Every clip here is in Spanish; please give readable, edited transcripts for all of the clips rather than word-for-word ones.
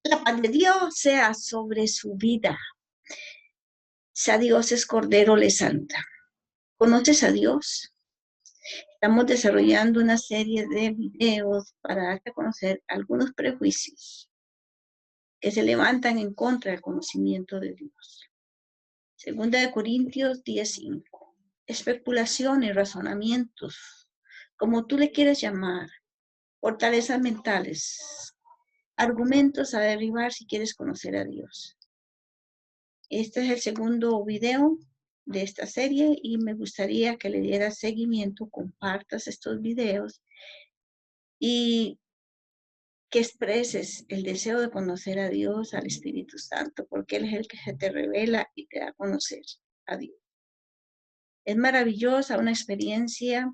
La paz de Dios sea sobre su vida. Sea Dios es Cordero le Santa. ¿Conoces a Dios? Estamos desarrollando una serie de videos para darte a conocer algunos prejuicios que se levantan en contra del conocimiento de Dios. Segunda de Corintios 10:5. Especulaciones, razonamientos, como tú le quieres llamar, fortalezas mentales, argumentos a derribar si quieres conocer a Dios. Este es el segundo video de esta serie y me gustaría que le dieras seguimiento, compartas estos videos y que expreses el deseo de conocer a Dios, al Espíritu Santo, porque Él es el que se te revela y te da a conocer a Dios. Es maravillosa una experiencia.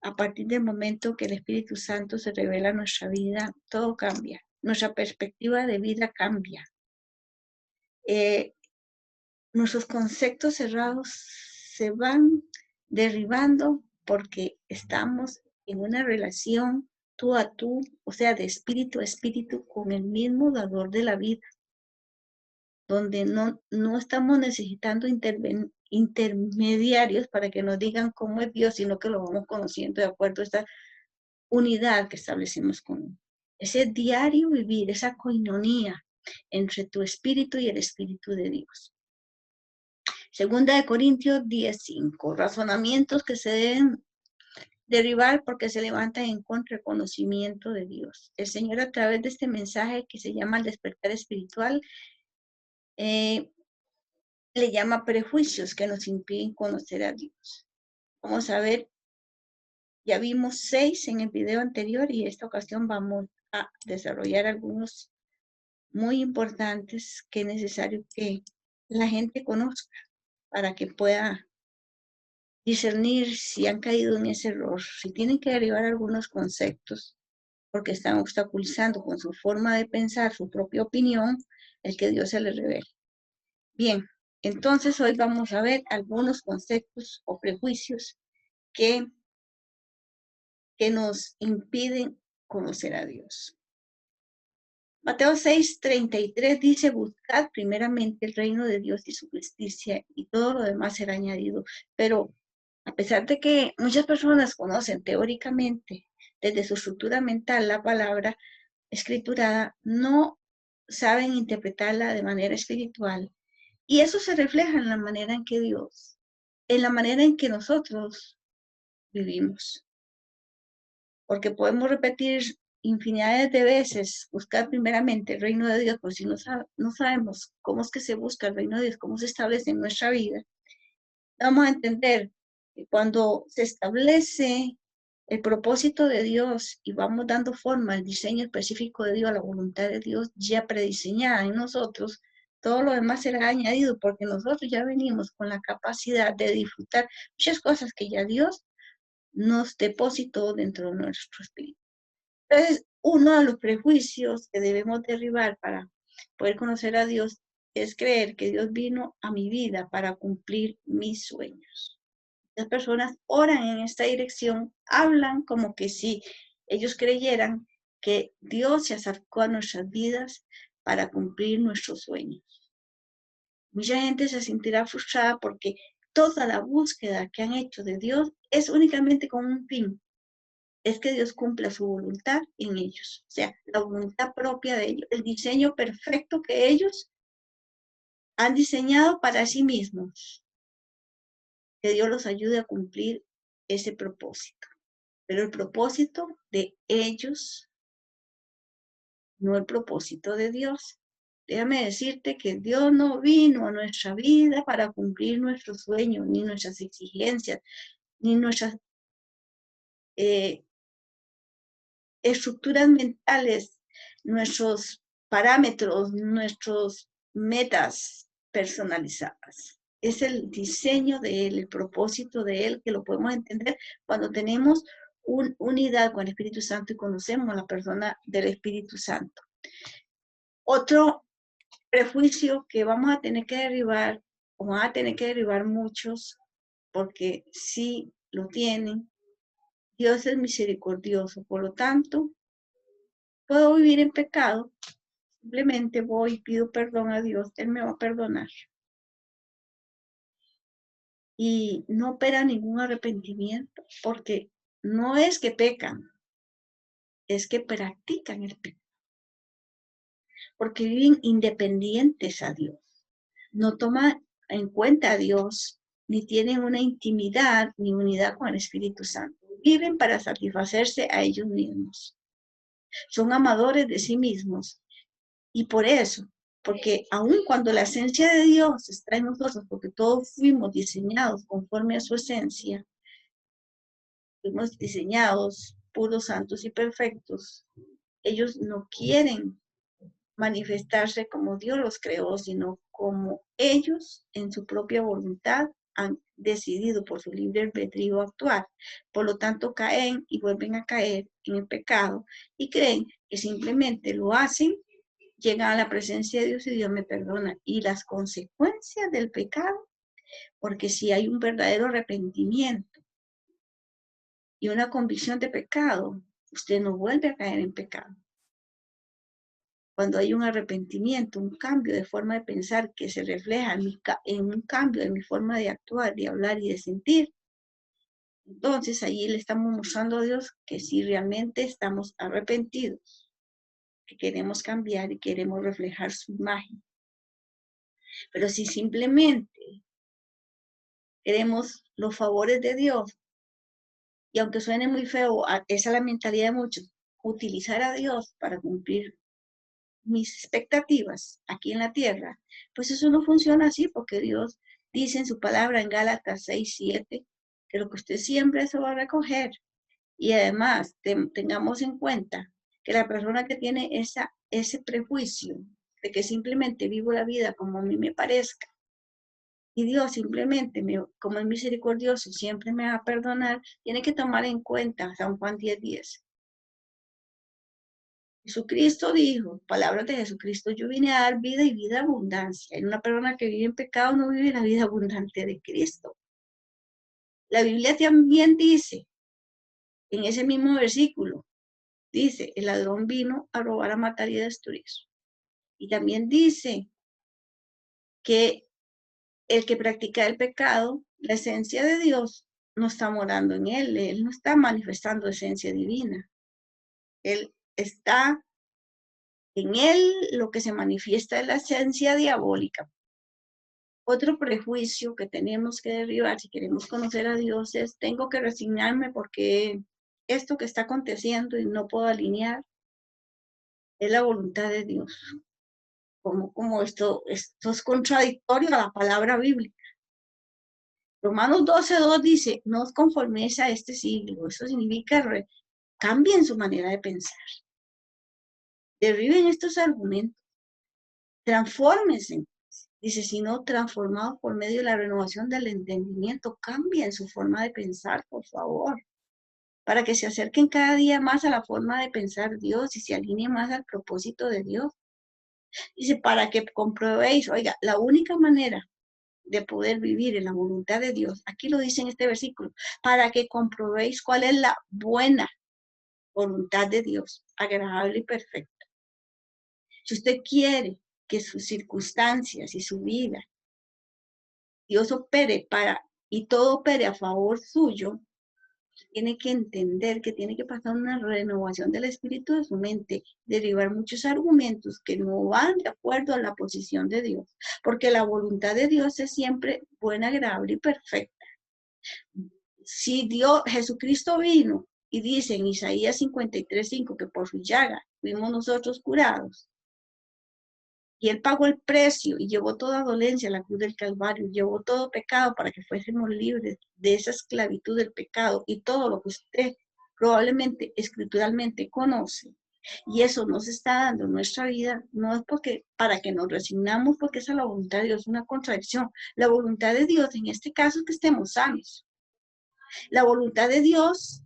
A partir del momento que el Espíritu Santo se revela en nuestra vida, todo cambia. Nuestra perspectiva de vida cambia. Nuestros conceptos cerrados se van derribando porque estamos en una relación tú a tú, o sea, de espíritu a espíritu con el mismo dador de la vida, donde no estamos necesitando intermediarios para que nos digan cómo es Dios, sino que lo vamos conociendo de acuerdo a esta unidad que establecemos con Él. Ese diario vivir, esa coinonía entre tu espíritu y el espíritu de Dios. Segunda de Corintios 10:5. Razonamientos que se deben derribar porque se levantan en contra del conocimiento de Dios. El Señor, a través de este mensaje que se llama el despertar espiritual, le llama prejuicios que nos impiden conocer a Dios. Vamos a ver, ya vimos 6 en el video anterior y en esta ocasión vamos a desarrollar algunos muy importantes que es necesario que la gente conozca para que pueda discernir si han caído en ese error, si tienen que derivar algunos conceptos porque están obstaculizando con su forma de pensar, su propia opinión, el que Dios se les revele. Bien, entonces hoy vamos a ver algunos conceptos o prejuicios que nos impiden conocer a Dios. Mateo 6:33 dice, buscad primeramente el reino de Dios y su justicia y todo lo demás será añadido. Pero a pesar de que muchas personas conocen teóricamente desde su estructura mental la palabra escriturada, no saben interpretarla de manera espiritual. Y eso se refleja en la manera en que Dios, en la manera en que nosotros vivimos. Porque podemos repetir infinidades de veces, buscar primeramente el reino de Dios, pues si no sabemos cómo es que se busca el reino de Dios, cómo se establece en nuestra vida, vamos a entender que cuando se establece el propósito de Dios y vamos dando forma al diseño específico de Dios, a la voluntad de Dios ya prediseñada en nosotros, todo lo demás será añadido porque nosotros ya venimos con la capacidad de disfrutar muchas cosas que ya Dios nos depositó dentro de nuestro espíritu. Entonces, uno de los prejuicios que debemos derribar para poder conocer a Dios es creer que Dios vino a mi vida para cumplir mis sueños. Las personas oran en esta dirección, hablan como que si ellos creyeran que Dios se acercó a nuestras vidas para cumplir nuestros sueños. Mucha gente se sentirá frustrada porque toda la búsqueda que han hecho de Dios es únicamente con un fin, es que Dios cumpla su voluntad en ellos, o sea, la voluntad propia de ellos, el diseño perfecto que ellos han diseñado para sí mismos, que Dios los ayude a cumplir ese propósito. Pero el propósito de ellos, no el propósito de Dios. Déjame decirte que Dios no vino a nuestra vida para cumplir nuestros sueños, ni nuestras exigencias, ni nuestras estructuras mentales, nuestros parámetros, nuestras metas personalizadas. Es el diseño de Él, el propósito de Él, que lo podemos entender cuando tenemos unidad con el Espíritu Santo y conocemos a la persona del Espíritu Santo. Otro prejuicio que vamos a tener que derribar, o van a tener que derribar muchos, porque sí lo tienen, Dios es misericordioso, por lo tanto, puedo vivir en pecado Simplemente voy y pido perdón a Dios, Él me va a perdonar. Y no opera ningún arrepentimiento, porque no es que pecan, es que practican el pecado, porque viven independientes a Dios. No toman en cuenta a Dios, ni tienen una intimidad ni unidad con el Espíritu Santo. Viven para satisfacerse a ellos mismos. Son amadores de sí mismos. Y por eso, porque aun cuando la esencia de Dios está en nosotros, porque todos fuimos diseñados conforme a su esencia, fuimos diseñados puros, santos y perfectos, ellos no quieren manifestarse como Dios los creó, sino como ellos en su propia voluntad han decidido por su libre albedrío actuar. Por lo tanto, caen y vuelven a caer en el pecado y creen que simplemente lo hacen, llegan a la presencia de Dios y Dios me perdona. Y las consecuencias del pecado, porque si hay un verdadero arrepentimiento y una convicción de pecado, usted no vuelve a caer en pecado. Cuando hay un arrepentimiento, un cambio de forma de pensar que se refleja en un cambio de mi forma de actuar, de hablar y de sentir, entonces allí le estamos mostrando a Dios que sí realmente estamos arrepentidos, que queremos cambiar y queremos reflejar su imagen. Pero si simplemente queremos los favores de Dios, y aunque suene muy feo, esa es la mentalidad de muchos, utilizar a Dios para cumplir mis expectativas aquí en la tierra, pues eso no funciona así, porque Dios dice en su palabra en Gálatas 6:7 que lo que usted siembra eso va a recoger. Y además tengamos en cuenta que la persona que tiene ese prejuicio de que simplemente vivo la vida como a mí me parezca y Dios simplemente, como es misericordioso, siempre me va a perdonar, tiene que tomar en cuenta San Juan 10:10. Jesucristo dijo, palabras de Jesucristo, yo vine a dar vida y vida abundancia. Y una persona que vive en pecado no vive la vida abundante de Cristo. La Biblia también dice, en ese mismo versículo, dice, el ladrón vino a robar, a matar y a destruir. Y también dice que el que practica el pecado, la esencia de Dios no está morando en él no está manifestando esencia divina. Él está en él, lo que se manifiesta es la esencia diabólica. Otro prejuicio que tenemos que derribar si queremos conocer a Dios es, tengo que resignarme porque esto que está aconteciendo y no puedo alinear es la voluntad de Dios. Como esto es contradictorio a la palabra bíblica. Romanos 12:2 dice, no os conforméis a este siglo. Eso significa cambien su manera de pensar. Derriben estos argumentos. Transfórmense. Dice, sino transformados por medio de la renovación del entendimiento, cambien su forma de pensar, por favor, para que se acerquen cada día más a la forma de pensar Dios y se alineen más al propósito de Dios. Dice, para que comprobéis, oiga, la única manera de poder vivir en la voluntad de Dios, aquí lo dice en este versículo, para que comprobéis cuál es la buena voluntad de Dios, agradable y perfecta. Si usted quiere que sus circunstancias y su vida Dios opere y todo opere a favor suyo, tiene que entender que tiene que pasar una renovación del espíritu de su mente, derivar muchos argumentos que no van de acuerdo a la posición de Dios, porque la voluntad de Dios es siempre buena, agradable y perfecta. Si Jesucristo vino y dice en Isaías 53:5 que por su llaga fuimos nosotros curados, y Él pagó el precio y llevó toda dolencia a la cruz del Calvario, llevó todo pecado para que fuésemos libres de esa esclavitud del pecado y todo lo que usted probablemente escrituralmente conoce. Y eso nos está dando en nuestra vida, no es para que nos resignamos, porque esa es la voluntad de Dios, es una contradicción. La voluntad de Dios en este caso es que estemos sanos. La voluntad de Dios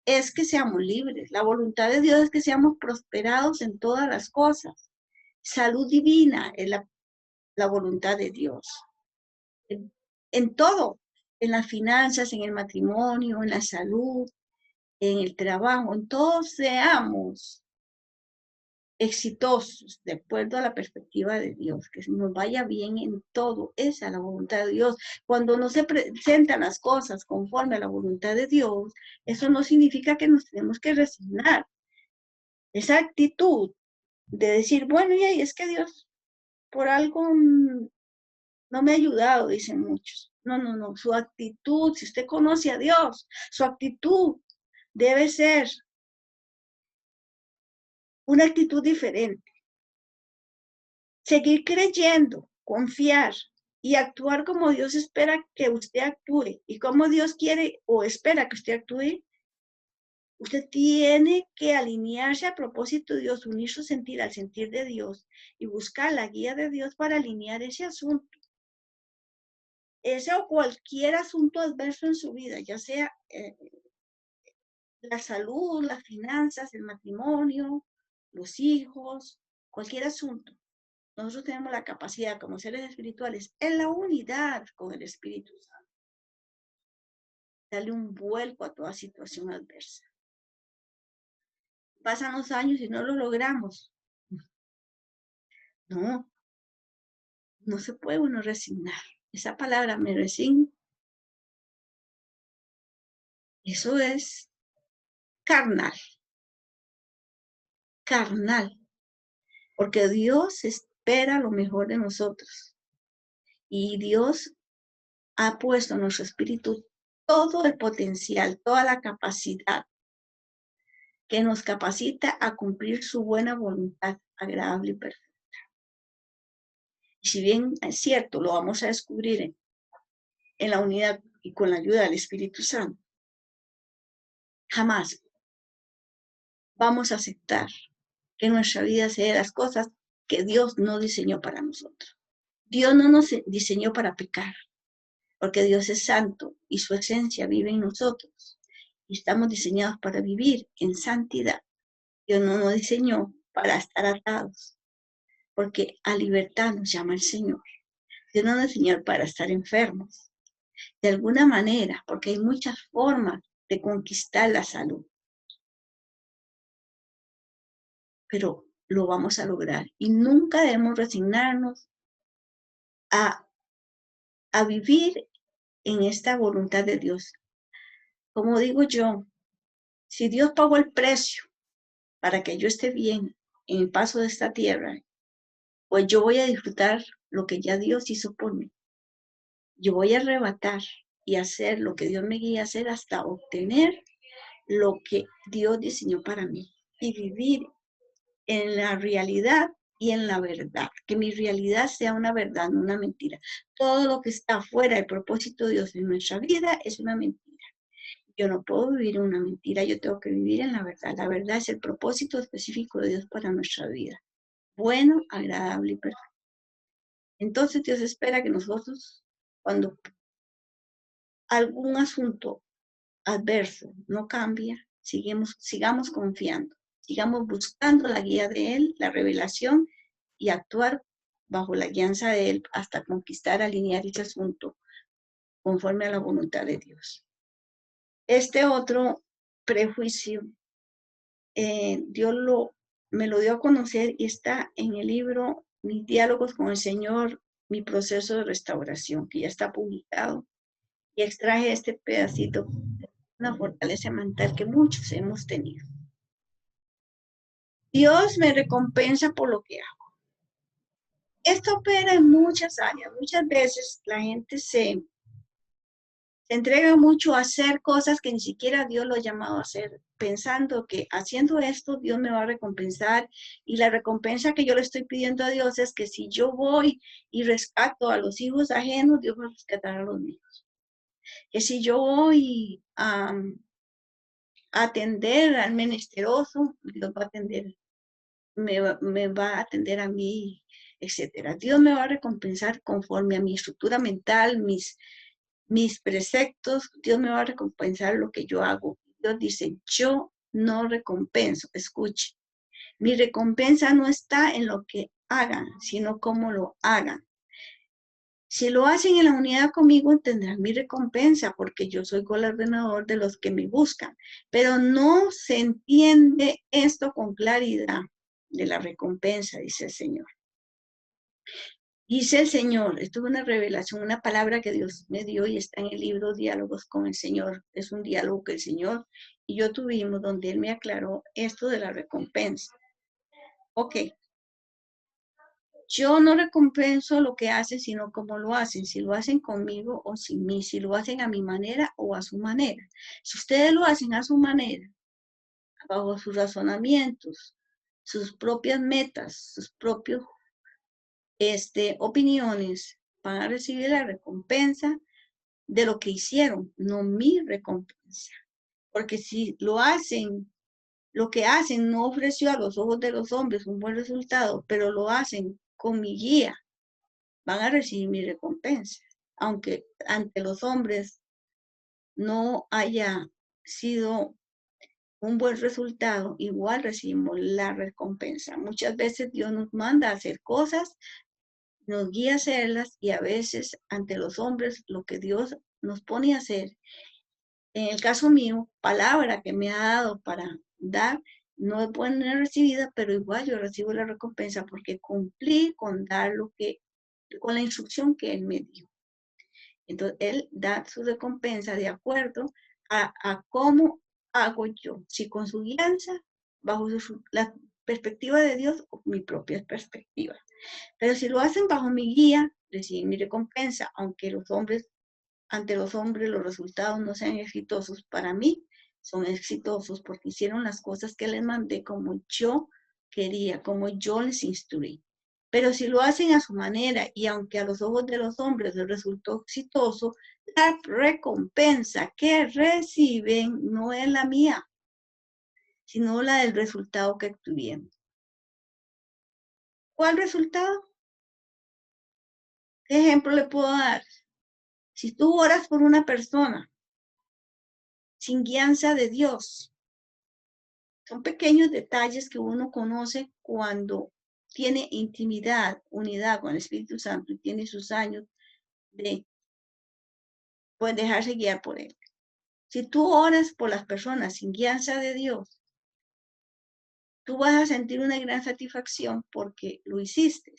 es que seamos libres. La voluntad de Dios es que seamos prosperados en todas las cosas. Salud divina es la voluntad de Dios. En todo, en las finanzas, en el matrimonio, en la salud, en el trabajo, en todo seamos exitosos, de acuerdo a la perspectiva de Dios, que nos vaya bien en todo, esa es la voluntad de Dios. Cuando no se presentan las cosas conforme a la voluntad de Dios, eso no significa que nos tenemos que resignar. Esa actitud de decir, bueno, y ahí es que Dios por algo no me ha ayudado, dicen muchos. No, no, no, su actitud, si usted conoce a Dios, su actitud debe ser una actitud diferente. Seguir creyendo, confiar y actuar como Dios espera que usted actúe y como Dios quiere o espera que usted actúe. Usted tiene que alinearse al propósito de Dios, unir su sentir al sentir de Dios y buscar la guía de Dios para alinear ese asunto. Ese o cualquier asunto adverso en su vida, ya sea la salud, las finanzas, el matrimonio, los hijos, cualquier asunto. Nosotros tenemos la capacidad como seres espirituales, en la unidad con el Espíritu Santo, darle un vuelco a toda situación adversa. Pasan los años y no lo logramos. No, no se puede uno resignar. Esa palabra, me resigno, eso es carnal. Carnal. Porque Dios espera lo mejor de nosotros. Y Dios ha puesto en nuestro espíritu todo el potencial, toda la capacidad que nos capacita a cumplir su buena voluntad, agradable y perfecta. Y si bien es cierto, lo vamos a descubrir en la unidad y con la ayuda del Espíritu Santo, jamás vamos a aceptar que nuestra vida sea las cosas que Dios no diseñó para nosotros. Dios no nos diseñó para pecar, porque Dios es santo y su esencia vive en nosotros. Y estamos diseñados para vivir en santidad. Dios no nos diseñó para estar atados, porque a libertad nos llama el Señor. Dios no nos diseñó para estar enfermos. De alguna manera, porque hay muchas formas de conquistar la salud. Pero lo vamos a lograr. Y nunca debemos resignarnos a vivir en esta voluntad de Dios. Como digo yo, si Dios pagó el precio para que yo esté bien en el paso de esta tierra, pues yo voy a disfrutar lo que ya Dios hizo por mí. Yo voy a arrebatar y hacer lo que Dios me guía a hacer hasta obtener lo que Dios diseñó para mí y vivir en la realidad y en la verdad, que mi realidad sea una verdad, no una mentira. Todo lo que está fuera del propósito de Dios en nuestra vida es una mentira. Yo no puedo vivir en una mentira, yo tengo que vivir en la verdad. La verdad es el propósito específico de Dios para nuestra vida. Bueno, agradable y perfecto. Entonces Dios espera que nosotros, cuando algún asunto adverso no cambia, sigamos confiando, sigamos buscando la guía de Él, la revelación y actuar bajo la guianza de Él hasta conquistar, alinear ese asunto conforme a la voluntad de Dios. Este otro prejuicio, Dios me lo dio a conocer y está en el libro Mis diálogos con el Señor, mi proceso de restauración, que ya está publicado. Y extraje este pedacito, una fortaleza mental que muchos hemos tenido. Dios me recompensa por lo que hago. Esto opera en muchas áreas. Muchas veces la gente se entrega mucho a hacer cosas que ni siquiera Dios lo ha llamado a hacer, pensando que haciendo esto Dios me va a recompensar, y la recompensa que yo le estoy pidiendo a Dios es que si yo voy y rescato a los hijos ajenos, Dios va a rescatar a los míos. Que si yo voy a atender al menesteroso, Dios va a atender, me va a atender a mí, etcétera. Dios me va a recompensar conforme a mi estructura mental, mis preceptos. Dios me va a recompensar lo que yo hago. Dios dice, yo no recompenso. Escuche, mi recompensa no está en lo que hagan, sino cómo lo hagan. Si lo hacen en la unidad conmigo, tendrán mi recompensa, porque yo soy galardonador de los que me buscan. Pero no se entiende esto con claridad. de la recompensa, dice el Señor. Dice el Señor, esto es una revelación, una palabra que Dios me dio y está en el libro Diálogos con el Señor. Es un diálogo que el Señor y yo tuvimos donde Él me aclaró esto de la recompensa. Ok, yo no recompenso lo que hacen, sino como lo hacen. Si lo hacen conmigo o sin mí, si lo hacen a mi manera o a su manera. Si ustedes lo hacen a su manera, bajo sus razonamientos, sus propias metas, sus propios opiniones, van a recibir la recompensa de lo que hicieron, no mi recompensa. Porque si lo hacen, lo que hacen no ofreció a los ojos de los hombres un buen resultado, pero lo hacen con mi guía, van a recibir mi recompensa. Aunque ante los hombres no haya sido un buen resultado, igual recibimos la recompensa. Muchas veces Dios nos manda a hacer cosas, nos guía a hacerlas y a veces ante los hombres lo que Dios nos pone a hacer, en el caso mío, palabra que me ha dado para dar, no es buena recibida, pero igual yo recibo la recompensa porque cumplí con dar lo que, con la instrucción que Él me dio. Entonces, Él da su recompensa de acuerdo a cómo hago yo, si con su guianza, bajo la perspectiva de Dios o mi propia perspectiva. Pero si lo hacen bajo mi guía, reciben mi recompensa, aunque ante los hombres los resultados no sean exitosos. Para mí son exitosos porque hicieron las cosas que les mandé como yo quería, como yo les instruí. Pero si lo hacen a su manera y aunque a los ojos de los hombres les resultó exitoso, la recompensa que reciben no es la mía, sino la del resultado que obtuvieron. ¿Cuál resultado? ¿Qué ejemplo le puedo dar? Si tú oras por una persona sin guianza de Dios, son pequeños detalles que uno conoce cuando tiene intimidad, unidad con el Espíritu Santo y tiene sus años de pues, dejarse guiar por Él. Si tú oras por las personas sin guianza de Dios, tú vas a sentir una gran satisfacción porque lo hiciste.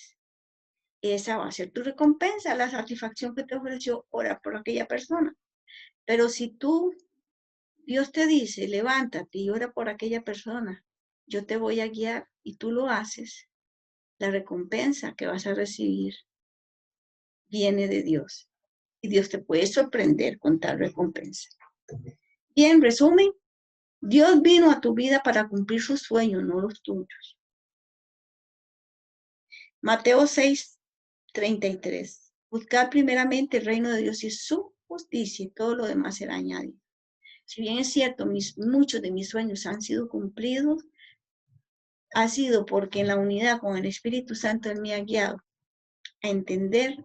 Esa va a ser tu recompensa, la satisfacción que te ofreció orar por aquella persona. Pero si Dios te dice, levántate y ora por aquella persona, yo te voy a guiar y tú lo haces, la recompensa que vas a recibir viene de Dios. Y Dios te puede sorprender con tal recompensa. Y en resumen, Dios vino a tu vida para cumplir sus sueños, no los tuyos. Mateo 6:33. Buscad primeramente el reino de Dios y su justicia y todo lo demás será añadido. Si bien es cierto, muchos de mis sueños han sido cumplidos, ha sido porque en la unidad con el Espíritu Santo Él me ha guiado a entender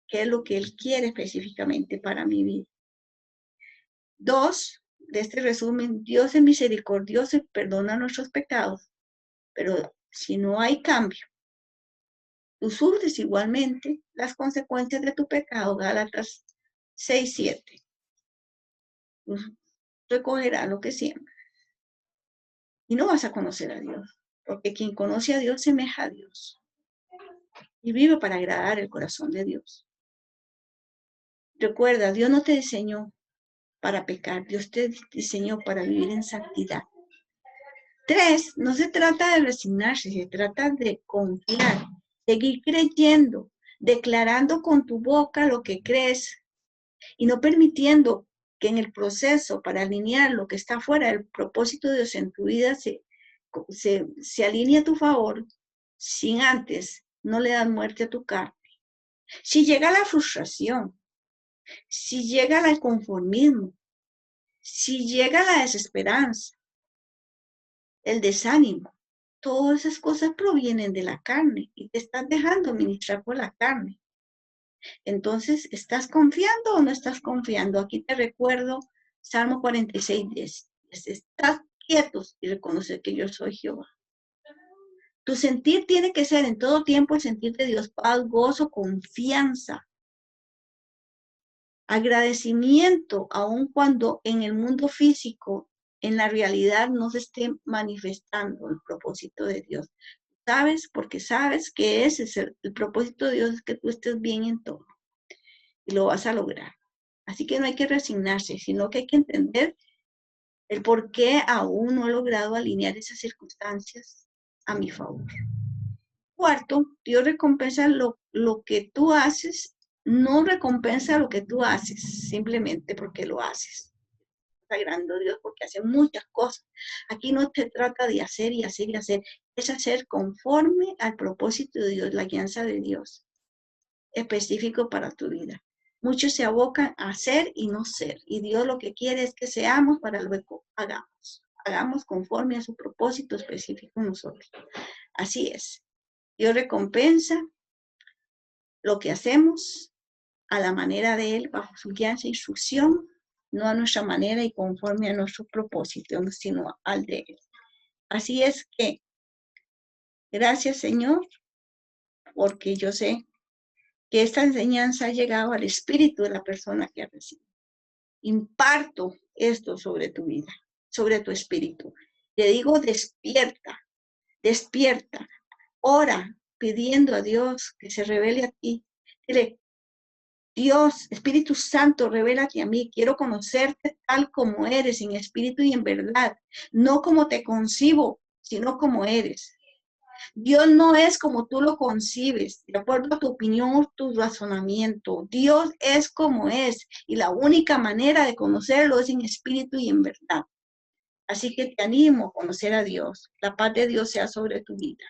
qué es lo que Él quiere específicamente para mi vida. 2, de este resumen, Dios es misericordioso y perdona nuestros pecados, pero si no hay cambio, tú sufres igualmente las consecuencias de tu pecado, Gálatas 6:7. Tú recogerás lo que siembras y no vas a conocer a Dios, porque quien conoce a Dios semeja a Dios y vive para agradar el corazón de Dios. Recuerda, Dios no te diseñó para pecar, Dios te diseñó para vivir en santidad. 3, no se trata de resignarse, se trata de confiar, seguir creyendo, declarando con tu boca lo que crees y no permitiendo que en el proceso para alinear lo que está fuera del propósito de Dios en tu vida se alinee a tu favor sin antes no le das muerte a tu carne. Si llega la frustración, si llega el conformismo, si llega la desesperanza, el desánimo, todas esas cosas provienen de la carne y te estás dejando ministrar por la carne. Entonces, ¿estás confiando o no estás confiando? Aquí te recuerdo Salmo 46:10. Estás quietos y reconocer que yo soy Jehová. Tu sentir tiene que ser en todo tiempo el sentir de Dios, paz, gozo, confianza, agradecimiento, aun cuando en el mundo físico en la realidad no se esté manifestando el propósito de Dios. ¿Sabes? Porque sabes que ese es el propósito de Dios, es que tú estés bien en todo y lo vas a lograr. Así que no hay que resignarse, sino que hay que entender el por qué aún no he logrado alinear esas circunstancias a mi favor. Cuarto, Dios recompensa lo que tú haces, no recompensa lo que tú haces, simplemente porque lo haces. Sagrando Dios porque hace muchas cosas. Aquí no se trata de hacer y hacer y hacer, es hacer conforme al propósito de Dios, la guianza de Dios, específico para tu vida. Muchos se abocan a hacer y no ser, y Dios lo que quiere es que seamos para luego hagamos conforme a su propósito específico en nosotros. Así es. Dios recompensa lo que hacemos a la manera de Él, bajo su guianza e instrucción, no a nuestra manera y conforme a nuestro propósito, sino al de Él. Así es que, gracias Señor, porque yo sé que esta enseñanza ha llegado al espíritu de la persona que ha recibido. Imparto esto sobre tu vida, sobre tu espíritu. Te digo, despierta, despierta, ora pidiendo a Dios que se revele a ti. Dile, Dios, Espíritu Santo, revélate a mí. Quiero conocerte tal como eres, en espíritu y en verdad. No como te concibo, sino como eres. Dios no es como tú lo concibes, de acuerdo a tu opinión o tu razonamiento. Dios es como es. Y la única manera de conocerlo es en espíritu y en verdad. Así que te animo a conocer a Dios. La paz de Dios sea sobre tu vida.